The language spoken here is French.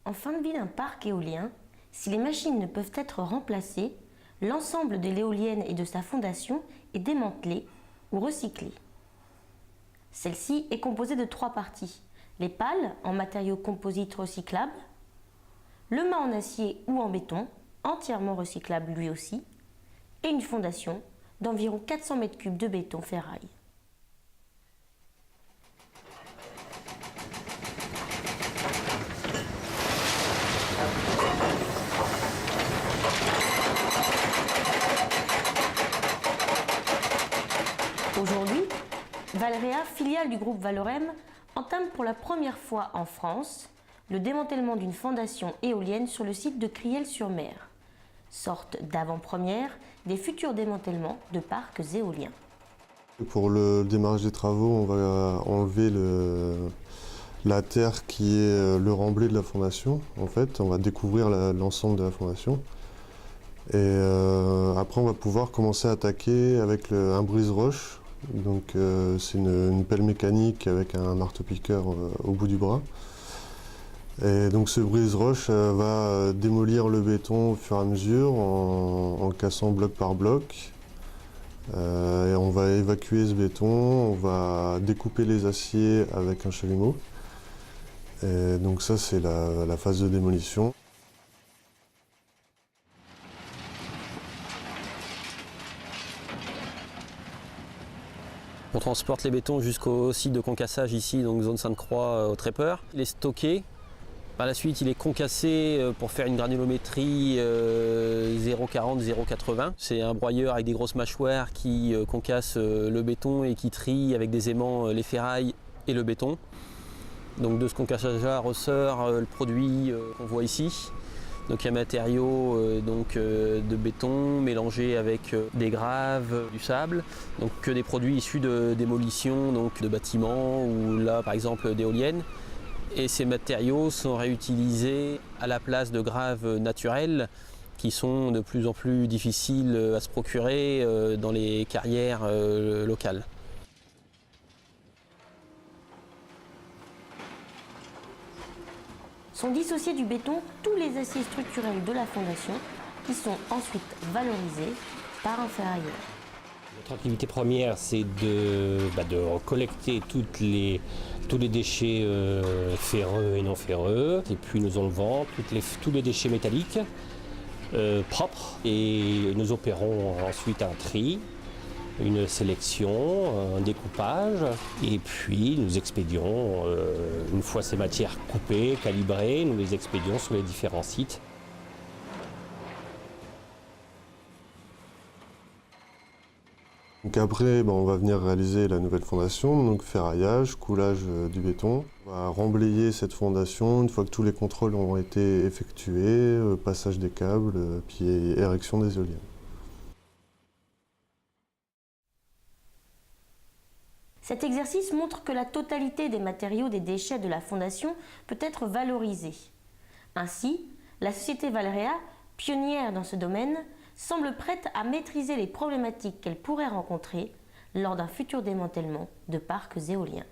En fin de vie d'un parc éolien, si les machines ne peuvent être remplacées, l'ensemble de l'éolienne et de sa fondation est démantelé ou recyclé. Celle-ci est composée de 3 parties. Les pales en matériaux composites recyclables, le mât en acier ou en béton, entièrement recyclable lui aussi, et une fondation d'environ 400 m3 de béton ferraille. Aujourd'hui, Valrea, filiale du groupe Valorem, entame pour la première fois en France le démantèlement d'une fondation éolienne sur le site de Criel-sur-Mer, sorte d'avant-première des futurs démantèlements de parcs éoliens. Pour le démarrage des travaux, on va enlever la terre qui est le remblai de la fondation. En fait, on va découvrir l'ensemble de la fondation. Et après, on va pouvoir commencer à attaquer avec un brise-roche. Donc, c'est une pelle mécanique avec un marteau-piqueur au bout du bras. Et donc, ce brise-roche va démolir le béton au fur et à mesure en cassant bloc par bloc. Et on va évacuer ce béton, on va découper les aciers avec un chalumeau. Et donc ça, c'est la phase de démolition. On transporte les bétons jusqu'au site de concassage ici, donc zone Sainte-Croix au Trépeur. Il est stocké. Par la suite, il est concassé pour faire une granulométrie 0,40, 0,80. C'est un broyeur avec des grosses mâchoires qui concasse le béton et qui trie avec des aimants les ferrailles et le béton. Donc de ce concassage-là ressort le produit qu'on voit ici. Donc il y a un matériau de béton mélangé avec des graves, du sable, donc que des produits issus de démolition donc de bâtiments ou là par exemple d'éoliennes. Et ces matériaux sont réutilisés à la place de graves naturels qui sont de plus en plus difficiles à se procurer dans les carrières locales. Sont dissociés du béton tous les aciers structurels de la fondation qui sont ensuite valorisés par un ferrailleur. Notre activité première, c'est de collecter tous les déchets ferreux et non ferreux, et puis nous enlevons tous les déchets métalliques propres, et nous opérons ensuite un tri, une sélection, un découpage, et puis nous expédions, une fois ces matières coupées, calibrées, nous les expédions sur les différents sites. Donc après, on va venir réaliser la nouvelle fondation, donc ferraillage, coulage du béton. On va remblayer cette fondation une fois que tous les contrôles ont été effectués, passage des câbles, puis érection des éoliennes. Cet exercice montre que la totalité des matériaux des déchets de la fondation peut être valorisée. Ainsi, la société Valrea, pionnière dans ce domaine, semble prête à maîtriser les problématiques qu'elle pourrait rencontrer lors d'un futur démantèlement de parcs éoliens.